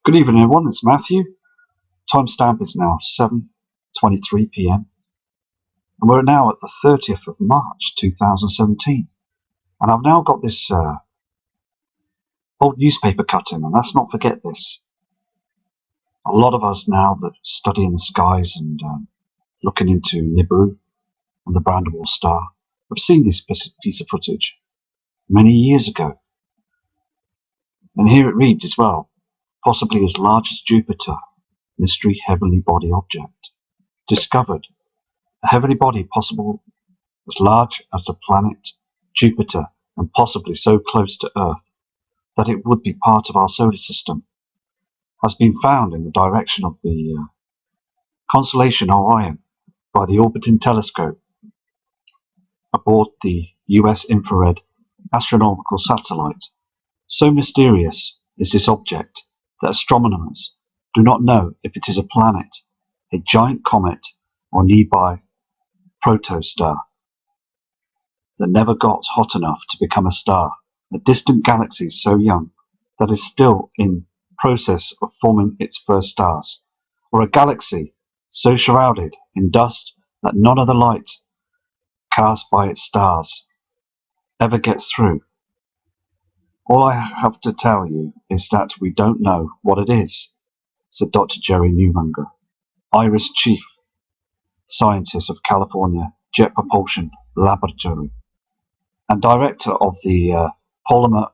Good evening, everyone. It's Matthew. Timestamp is now 7:23 p.m. and we're now at the 30th of March 2017. And I've now got this old newspaper cutting, and let's not forget this. A lot of us now that studying the skies and looking into Nibiru and the Brandywall star have seen this piece of footage many years ago. And here it reads as well, possibly as large as Jupiter, mystery heavenly body object. Discovered. A heavenly body possible as large as the planet Jupiter and possibly so close to Earth that it would be part of our solar system, has been found in the direction of the constellation Orion by the orbiting telescope aboard the US infrared astronomical satellite. So mysterious is this object that astronomers do not know if it is a planet, a giant comet, or nearby protostar that never got hot enough to become a star, a distant galaxy so young that is still in process of forming its first stars, or a galaxy so shrouded in dust that none of the light cast by its stars ever gets through. All I have to tell you is that we don't know what it is, said Dr. Jerry Newmanger, IRIS Chief Scientist of California Jet Propulsion Laboratory and Director of the Polymer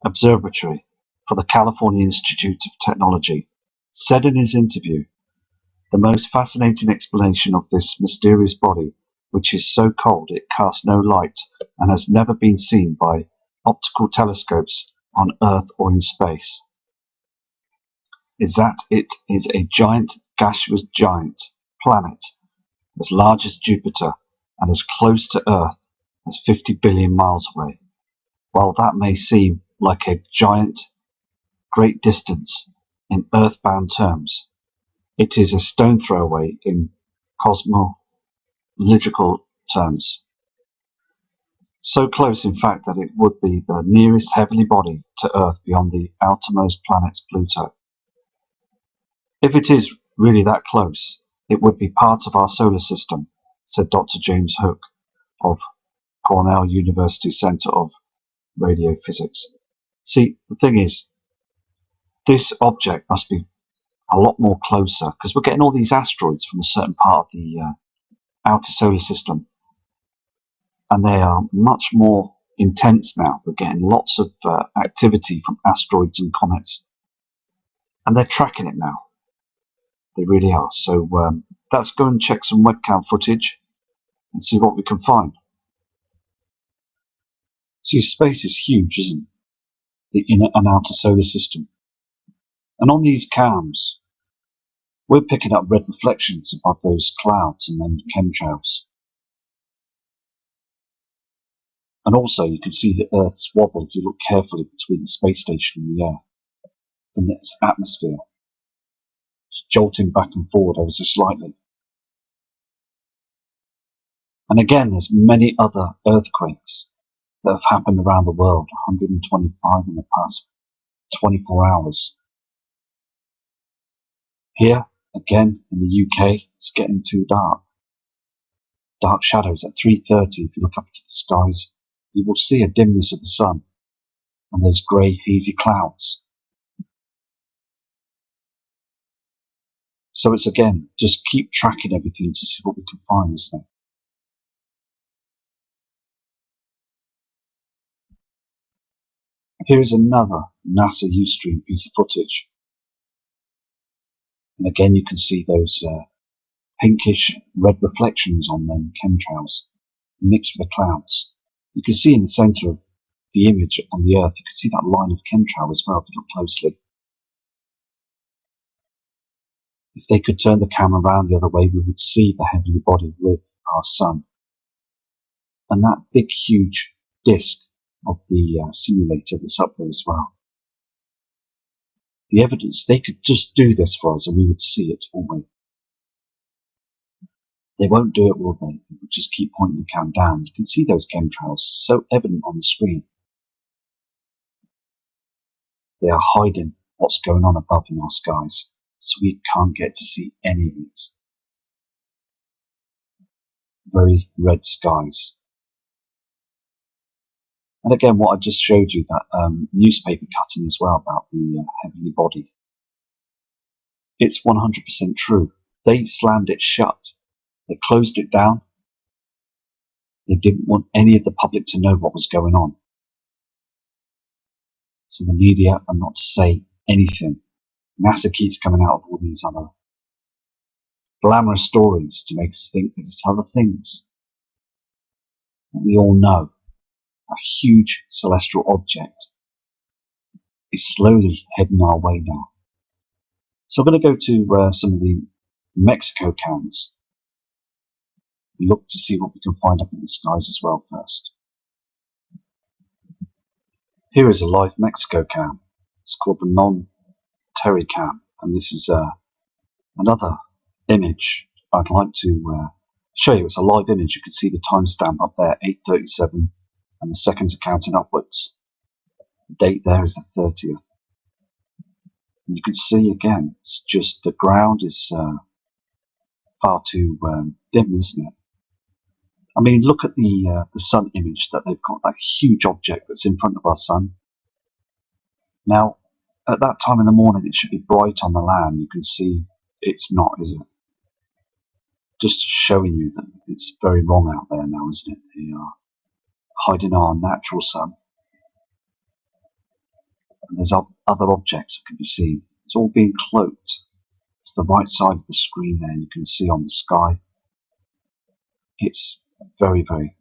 Observatory for the California Institute of Technology, said in his interview, the most fascinating explanation of this mysterious body, which is so cold it casts no light and has never been seen by optical telescopes on Earth or in space, is that it is a giant gaseous giant planet as large as Jupiter and as close to Earth as 50 billion miles away. While that may seem like a giant great distance in earthbound terms, it is a stone throw away in cosmological terms. So close, in fact, that it would be the nearest heavenly body to Earth beyond the outermost planet Pluto. If it is really that close, it would be part of our solar system, said Dr. James Hook of Cornell University Center of Radio Physics. See, the thing is, this object must be a lot more closer because we're getting all these asteroids from a certain part of the outer solar system, and they are much more intense now. We're getting lots of activity from asteroids and comets, and they're tracking it now. They really are. So let's go and check some webcam footage and see what we can find. See, space is huge, isn't it? The inner and outer solar system. And on these cams, we're picking up red reflections above those clouds and then chemtrails. And also you can see the Earth's wobble if you look carefully between the space station and the Earth, and its atmosphere, jolting back and forward ever so slightly. And again, there's many other earthquakes that have happened around the world, 125 in the past 24 hours. Here, again, in the UK, it's getting too dark. Dark shadows at 3:30, if you look up into the skies, you will see a dimness of the sun and those grey, hazy clouds. So it's again, just keep tracking everything to see what we can find, isn't it? Here is another NASA Ustream piece of footage. And again, you can see those pinkish red reflections on them chemtrails mixed with the clouds. You can see in the centre of the image on the Earth, you can see that line of chemtrail as well if you look closely. If they could turn the camera around the other way, we would see the heavenly body with our sun. And that big, huge disk of the simulator that's up there as well. The evidence, they could just do this for us and we would see it, wouldn't we? They won't do it, will they? They would just keep pointing the cam down. You can see those chemtrails so evident on the screen. They are hiding what's going on above in our skies, so we can't get to see any of it. Very red skies. And again, what I just showed you, that newspaper cutting as well about the heavenly body. It's 100% true. They slammed it shut. They closed it down. They didn't want any of the public to know what was going on. So the media are not to say anything. NASA keeps coming out with all these other glamorous stories to make us think that it's other things. We all know a huge celestial object is slowly heading our way now. So I'm going to go to some of the Mexico cams. Look to see what we can find up in the skies as well first. Here is a live Mexico cam. It's called the non-Terry cam, and this is another image I'd like to show you. It's a live image. You can see the timestamp up there, 8:37, and the seconds are counting upwards. The date there is the 30th. And you can see again, it's just the ground is far too dim, isn't it? I mean, look at the sun image that they've got, that huge object that's in front of our sun. Now, at that time in the morning, it should be bright on the land. You can see it's not, is it? Just showing you that it's very wrong out there now, isn't it? They are hiding our natural sun. And there's other objects that can be seen. It's all being cloaked. To the right side of the screen there, you can see on the sky. It's very, very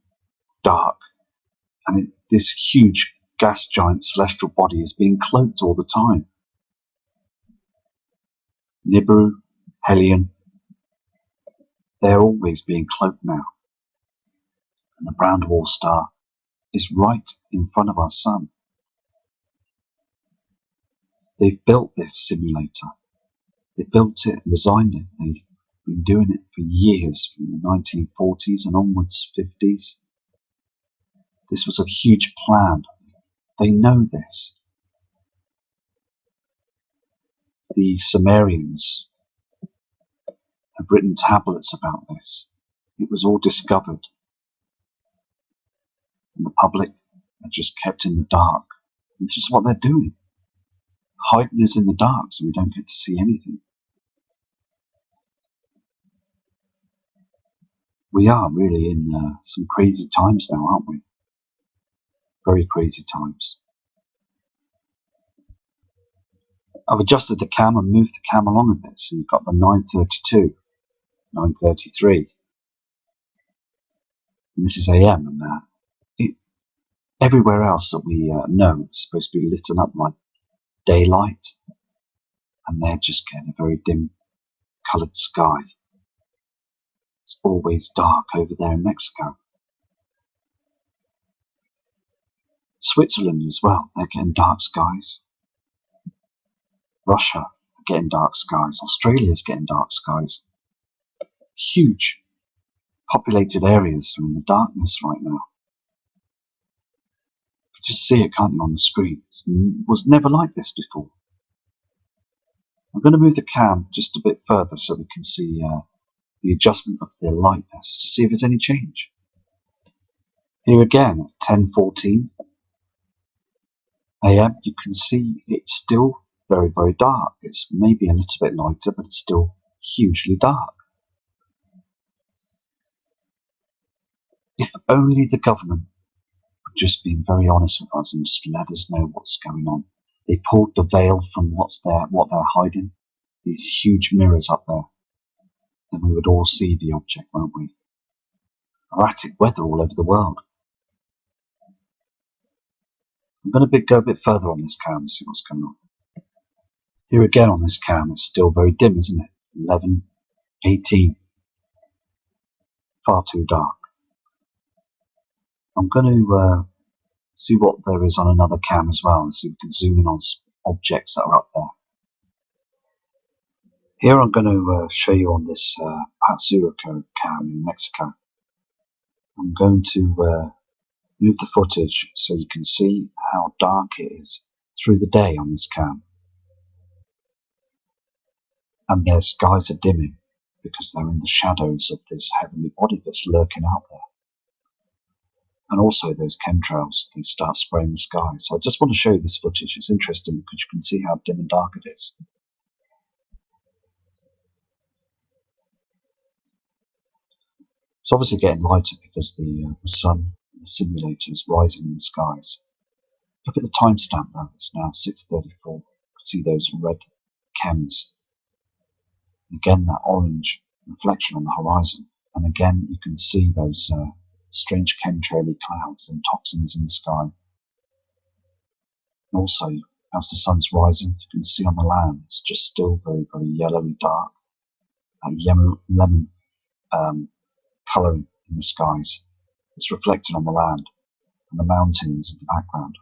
dark. And this huge gas giant celestial body is being cloaked all the time. Nibiru, Helion, they're always being cloaked now. And the brown dwarf star is right in front of our sun. They've built this simulator. They built it and designed it. They've been doing it for years, from the 1940s and onwards, 50s. This was a huge plan. They know this. The Sumerians have written tablets about this. It was all discovered. And the public are just kept in the dark. And this is what they're doing. Hiding us in the dark so we don't get to see anything. We are really in some crazy times now, aren't we? Very crazy times. I've adjusted the cam and moved the cam along a bit, so you've got the 9:32, 9:33. And this is AM, and everywhere else that we know is supposed to be lit up like daylight, and they're just getting a very dim coloured sky. It's always dark over there in Mexico. Switzerland as well, they're getting dark skies. Russia are getting dark skies. Australia's getting dark skies. Huge populated areas are in the darkness right now. You can just see it, can't you, on the screen? It was never like this before. I'm going to move the cam just a bit further so we can see the adjustment of the lightness to see if there's any change. Here again, at 10:14 AM, you can see it's still very, very dark. It's maybe a little bit lighter, but it's still hugely dark. If only the government would just be very honest with us and just let us know what's going on. They pulled the veil from what they're hiding, these huge mirrors up there. Then we would all see the object, won't we? Erratic weather all over the world. I'm going to go a bit further on this cam and see what's going on. Here again on this cam, it's still very dim, isn't it? 11:18. Far too dark. I'm going to see what there is on another cam as well, and see if we can zoom in on objects that are up there. Here I'm going to show you on this Pazuruco cam in Mexico. I'm going to move the footage so you can see how dark it is through the day on this cam. and their skies are dimming because they're in the shadows of this heavenly body that's lurking out there. And also those chemtrails, they start spraying the sky. So I just want to show you this footage. It's interesting because you can see how dim and dark it is. It's obviously getting lighter because the sun, the simulator, is rising in the skies. Look at the timestamp now. It's now 6:34. You can see those red chems. Again, that orange reflection on the horizon. And again, you can see those strange chemtraily clouds and toxins in the sky. And also, as the sun's rising, you can see on the land, it's just still very, very yellowy dark. That lemon colouring in the skies. It's reflected on the land and the mountains in the background.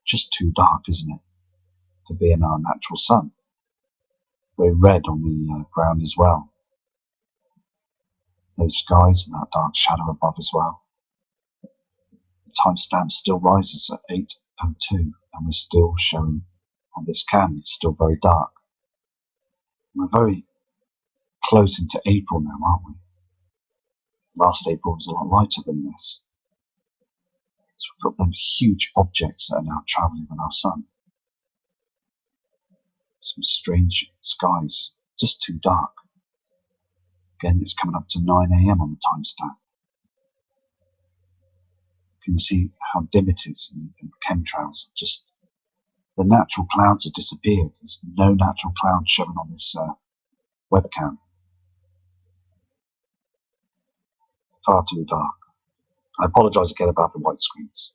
Just too dark, isn't it, to be in our natural sun? Very red on the ground as well. Those skies and that dark shadow above as well. The timestamp still rises at 8:02, and we're still showing on this cam. It's still very dark. We're very close into April now, aren't we? Last April was a lot lighter than this. So we've got them huge objects that are now travelling on our sun. Some strange skies, just too dark. Again, it's coming up to 9 AM on the timestamp. Can you see how dim it is in chemtrails? Just the natural clouds have disappeared. There's no natural clouds shown on this webcam. Far too dark. I apologise again about the white screens.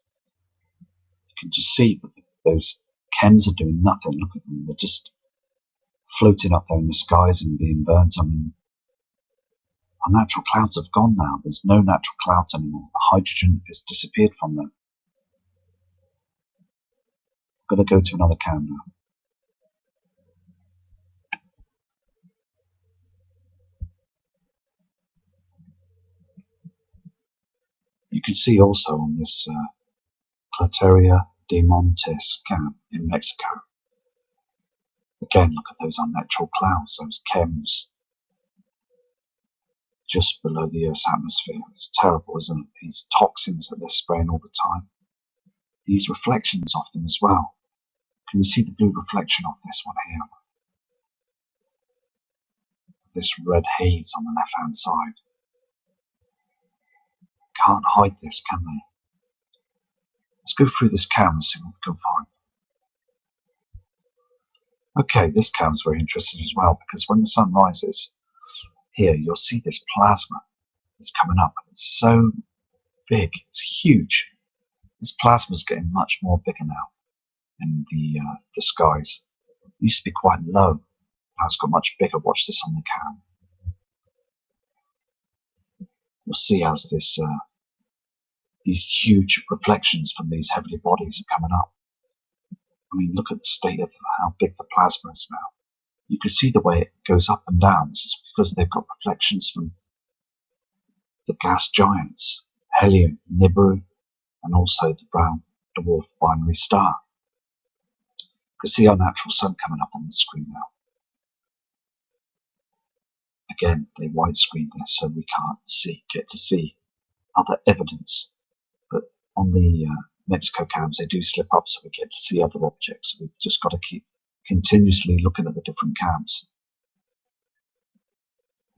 You can just see that those chems are doing nothing. Look at them. They're just floating up there in the skies and being burnt. I mean, our natural clouds have gone now. There's no natural clouds anymore. The hydrogen has disappeared from them. I'm going to go to another cam now. You can see also on this Plateria de Montes cam in Mexico. Again, look at those unnatural clouds, those chems just below the Earth's atmosphere. It's terrible, isn't it? These toxins that they're spraying all the time. These reflections of them as well. Can you see the blue reflection of this one here? This red haze on the left-hand side. Can't hide this, can they? Let's go through this cam and see what we can find. Okay, this cam is very interesting as well because when the sun rises, here you'll see this plasma that's coming up. It's so big, it's huge. This plasma is getting much more bigger now in the skies. It used to be quite low. Now it's got much bigger. Watch this on the cam. You'll see as this these huge reflections from these heavenly bodies are coming up. I mean, look at the state of how big the plasma is now. You can see the way it goes up and down. This is because they've got reflections from the gas giants, helium, Nibiru, and also the brown dwarf binary star. You can see our natural sun coming up on the screen now. Again, they widescreen this so we can't get to see other evidence. But on the Mexico cams, they do slip up so we get to see other objects. So we've just got to keep continuously looking at the different cams.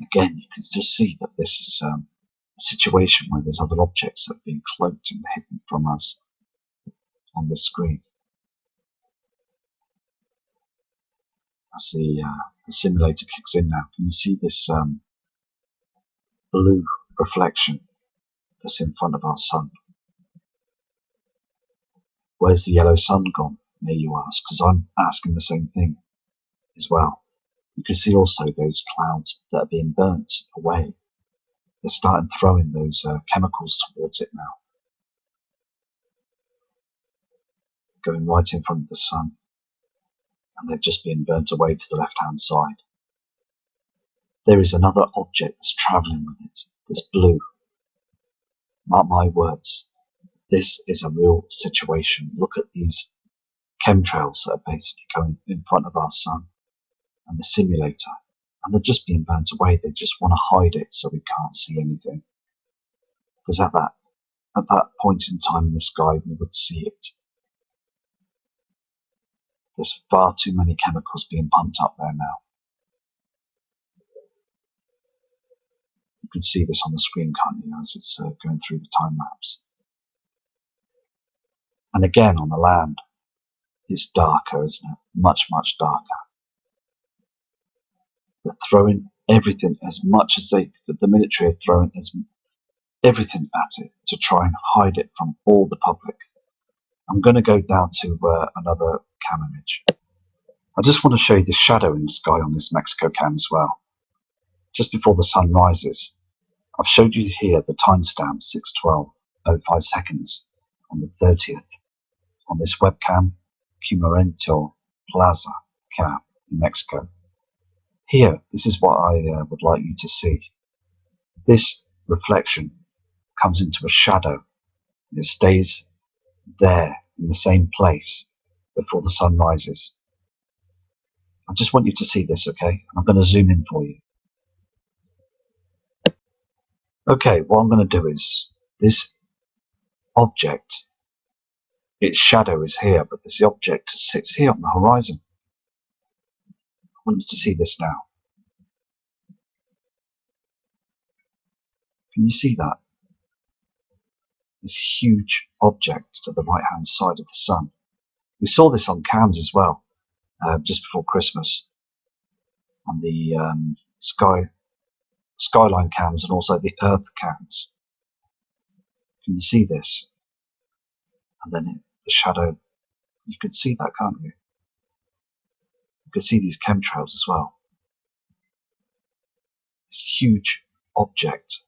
Again, you can just see that this is a situation where there's other objects that are being cloaked and hidden from us on the screen. As the simulator kicks in now, can you see this blue reflection that's in front of our sun? Where's the yellow sun gone, may you ask? Because I'm asking the same thing as well. You can see also those clouds that are being burnt away. They're starting throwing those chemicals towards it now. Going right in front of the sun. And they're just being burnt away to the left-hand side. There is another object that's travelling with it, that's blue. Mark my words, this is a real situation. Look at these chemtrails that are basically going in front of our sun. and the simulator, and they're just being burnt away. They just want to hide it so we can't see anything. Because at that point in time in the sky, we would see it. There's far too many chemicals being pumped up there now. You can see this on the screen, can't you, as it's going through the time lapse. And again, on the land, it's darker, isn't it? Much, much darker. They're throwing everything as much as the military are throwing everything at it to try and hide it from all the public. I'm going to go down to another cam image. I just want to show you the shadow in the sky on this Mexico cam as well. Just before the sun rises, I've showed you here the timestamp 6:12:05 seconds on the 30th on this webcam, Cumarento Plaza cam in Mexico. Here, this is what I would like you to see. This reflection comes into a shadow. It stays there in the same place before the sun rises. I just want you to see this, okay? I'm going to zoom in for you. Okay, what I'm going to do is, this object, its shadow is here, but this object sits here on the horizon. I want you to see this now. Can you see that? This huge object to the right hand side of the sun. We saw this on cams as well, just before Christmas, on the skyline cams and also the earth cams. Can you see this? And then the shadow, you can see that, can't you? You can see these chemtrails as well. This huge object.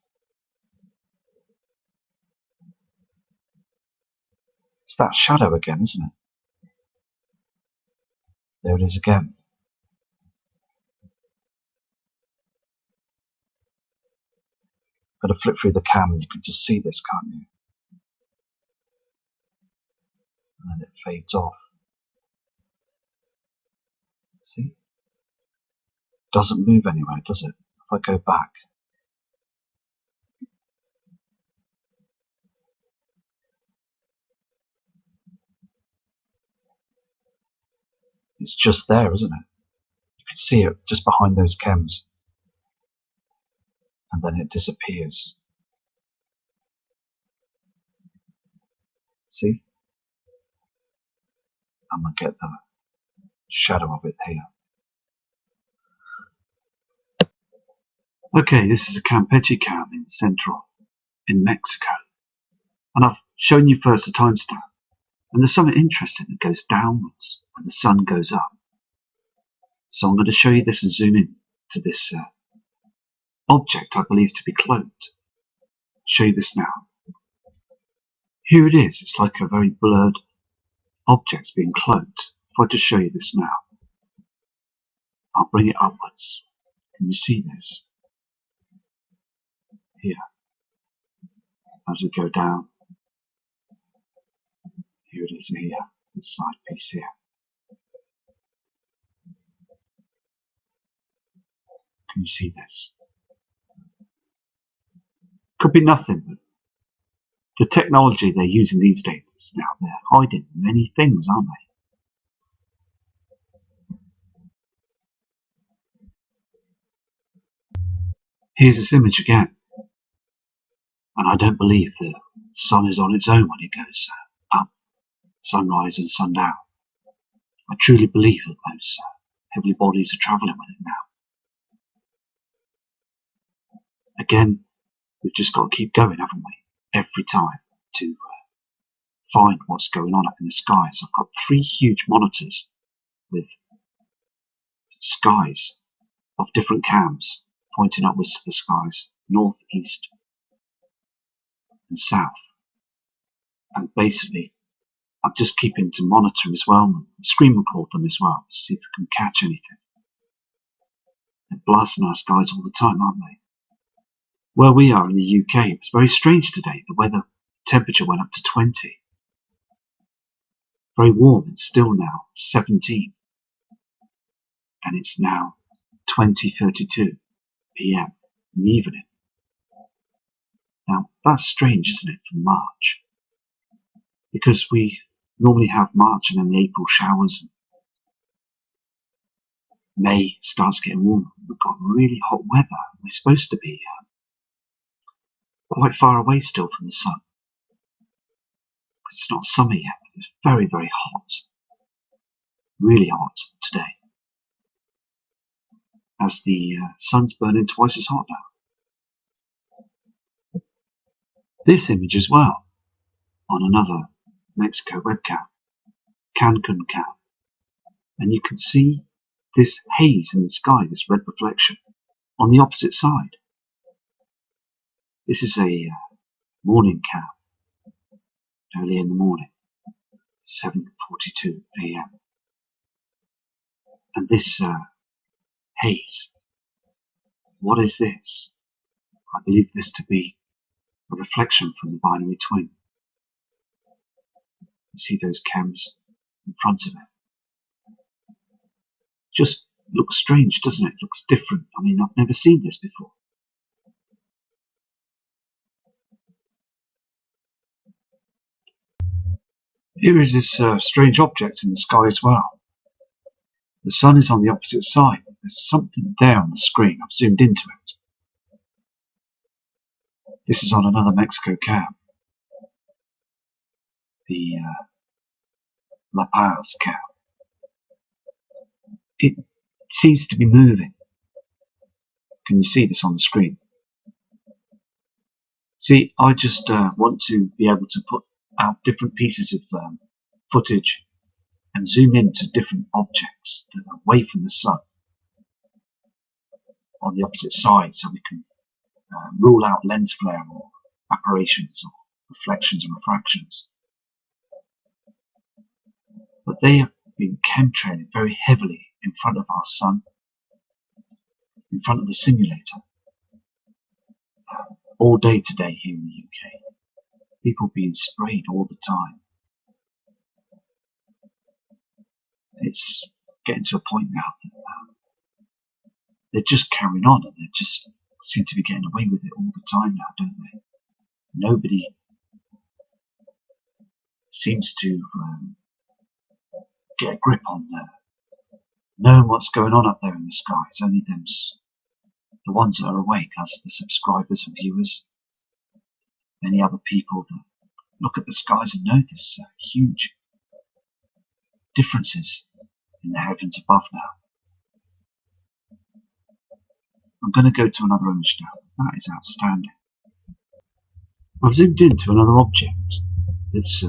It's that shadow again, isn't it? There it is again. I'm going to flip through the cam and you can just see this, can't you? And then it fades off. See? Doesn't move anywhere, does it? If I go back. It's just there, isn't it? You can see it just behind those chems. And then it disappears. See? I'm going to get the shadow of it here. Okay, this is a Campeche cam in Central, in Mexico. And I've shown you first the timestamp. And there's something interesting that goes downwards when the sun goes up. So I'm going to show you this and zoom in to this object I believe to be cloaked. Show you this now. Here it is. It's like a very blurred object being cloaked. If I just show you this now, I'll bring it upwards. Can you see this? Here. As we go down. Here it is here. This side piece here. Can you see this? Could be nothing, but the technology they're using these days now, they're hiding many things, aren't they? Here's this image again. And I don't believe the sun is on its own when it goes up, sunrise and sundown. I truly believe that those heavenly bodies are travelling with it now. Again, we've just got to keep going, haven't we? Every time to find what's going on up in the skies. I've got 3 huge monitors with skies of different cams pointing upwards to the skies, north, east and south. And basically, I'm just keeping to monitor them as well, and screen record them as well, to see if we can catch anything. They're blasting our skies all the time, aren't they? Where we are in the UK, it was very strange today. The weather temperature went up to 20. Very warm. It's still now 17. and it's now 20:32 p.m. in the evening. Now, that's strange, isn't it, for March? Because we normally have March and then the April showers. May starts getting warmer. We've got really hot weather. We're supposed to be quite far away still from the sun. It's not summer yet. It's very, very hot. Really hot today. As the sun's burning twice as hot now. This image as well, on another Mexico webcam, Cancun cam. And you can see this haze in the sky, this red reflection, on the opposite side. This is a morning cam, early in the morning, 7:42 a.m. And this haze, what is this? I believe this to be a reflection from the binary twin. You see those cams in front of it. Just looks strange, doesn't it? Looks different. I mean, I've never seen this before. Here is this strange object in the sky as well. The sun is on the opposite side. There's something there on the screen. I've zoomed into it. This is on another Mexico cam. The La Paz cam. It seems to be moving. Can you see this on the screen? See, I just want to be able to put out different pieces of footage and zoom into different objects that are away from the sun on the opposite side, so we can rule out lens flare or apparitions or reflections and refractions. But they have been chemtrailing very heavily in front of our sun, in front of the simulator, all day today here in the UK. People being sprayed all the time. It's getting to a point now that they're just carrying on, and they just seem to be getting away with it all the time now, don't they? Nobody seems to get a grip on knowing what's going on up there in the sky. It's only them, the ones that are awake, as the subscribers and viewers. Many other people that look at the skies and know there's huge differences in the heavens above now. I'm going to go to another image now. That is outstanding. I've zoomed into another object that's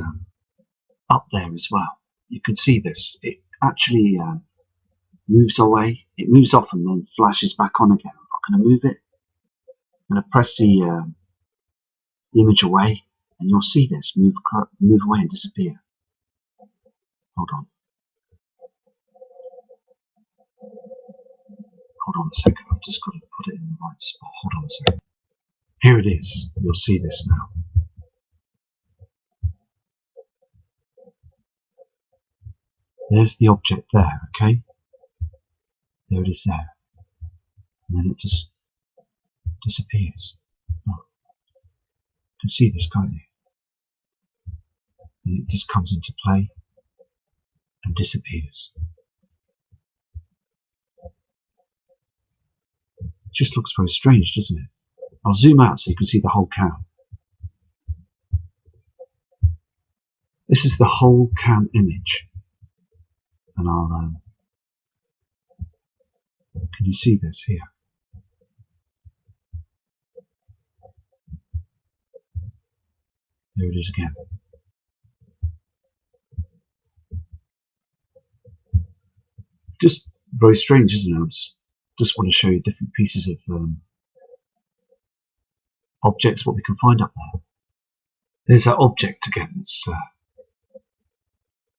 up there as well. You can see this. It actually moves away. It moves off and then flashes back on again. I'm going to move it. I'm going to press the image away, and you'll see this move away and disappear. Hold on. Hold on a second. I've just got to put it in the right spot. Hold on a second. Here it is. You'll see this now. There's the object there, okay? There it is there. And then it just disappears. Oh. You can see this, can't you? And it just comes into play and disappears. It just looks very strange, doesn't it? I'll zoom out so you can see the whole cam. This is the whole cam image. And I'll can you see this here? There it is again. Just very strange, isn't it? I just want to show you different pieces of objects, what we can find up there. There's that object again. It's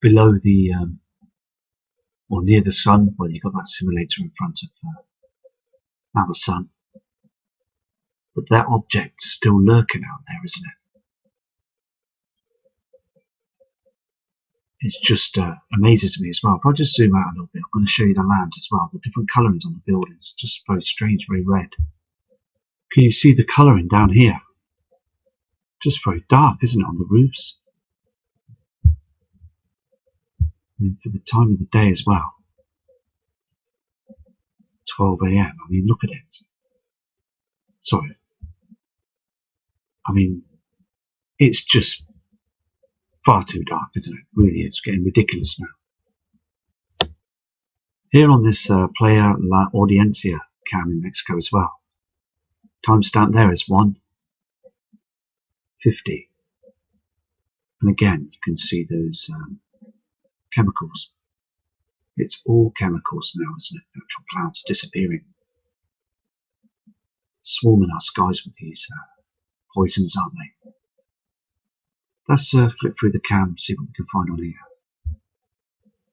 below the or near the sun, where you've got that simulator in front of our sun. But that object's still lurking out there, isn't it? It just amazes me as well. If I just zoom out a little bit, I've I'm going to show you the land as well. The different colourings on the buildings, just very strange, very red. Can you see the colouring down here? Just very dark, isn't it, on the roofs? And for the time of the day as well. 12 AM. I mean, look at it. Sorry. I mean, it's just far too dark, isn't it? Really, it's getting ridiculous now. Here on this Playa La Audiencia cam in Mexico as well. Timestamp there is 1:50. And again, you can see those chemicals. It's all chemicals now, isn't it? Actual clouds are disappearing. Swarming our skies with these poisons, aren't they? Let's flip through the cam, see what we can find on here.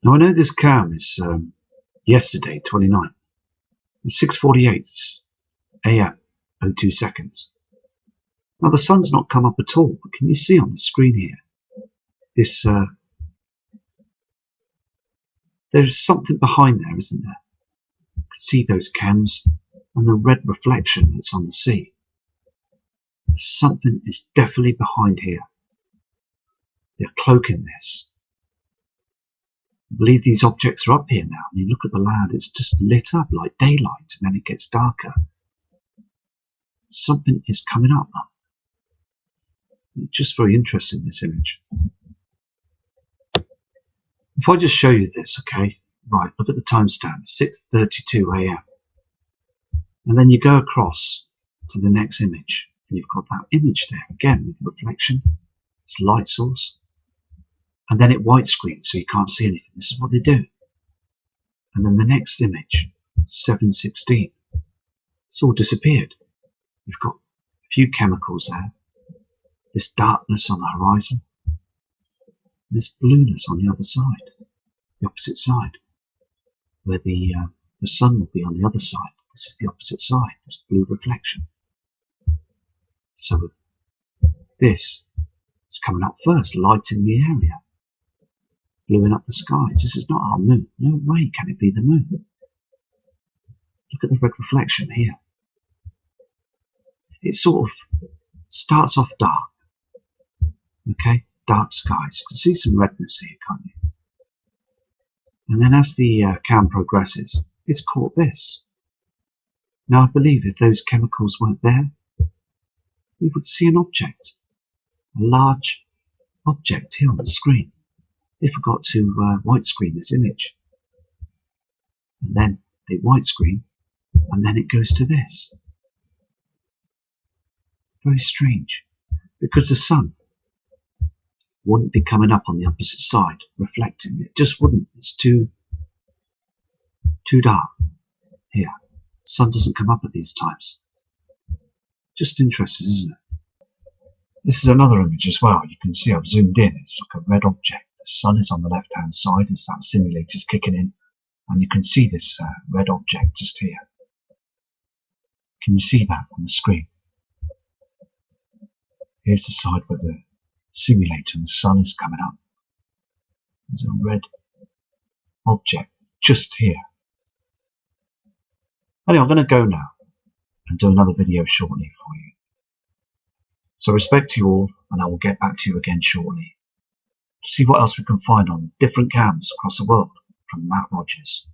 Now I know this cam is yesterday, 29th. It's 6:48 AM, 02 seconds. Now the sun's not come up at all, but can you see on the screen here? This there's something behind there, isn't there? You can see those chems and the red reflection that's on the sea. Something is definitely behind here. They're cloaking this. I believe these objects are up here now. I mean, look at the land. It's just lit up like daylight, and then it gets darker. Something is coming up. It's just very interesting, this image. If I just show you this, okay? Right, look at the timestamp, 6:32 AM. And then you go across to the next image, and you've got that image there, again, with reflection. It's light source. And then it widescreen, so you can't see anything. This is what they do. And then the next image, 7:16. It's all disappeared. You've got a few chemicals there. This darkness on the horizon. This blueness on the other side, the opposite side, where the sun will be on the other side. This is the opposite side, this blue reflection. So this is coming up first, lighting the area, bluing up the skies. This is not our moon. No way can it be the moon. Look at the red reflection here. It sort of starts off dark, okay? Dark skies. You can see some redness here, can't you? And then as the cam progresses, it's caught this. Now I believe if those chemicals weren't there, we would see an object, a large object here on the screen. They forgot to widescreen this image. And then they widescreen, and then it goes to this. Very strange, because the sun wouldn't be coming up on the opposite side, reflecting. It just wouldn't. It's too dark here. Sun doesn't come up at these times. Just interesting, isn't it? This is another image as well. You can see I've zoomed in. It's like a red object. The sun is on the left-hand side as that simulator's kicking in, and you can see this red object just here. Can you see that on the screen? Here's the side where the simulator and the sun is coming up. There's a red object just here. Anyway, I'm going to go now and do another video shortly for you. So respect to you all, and I will get back to you again shortly to see what else we can find on different cams across the world from Matt Rogers.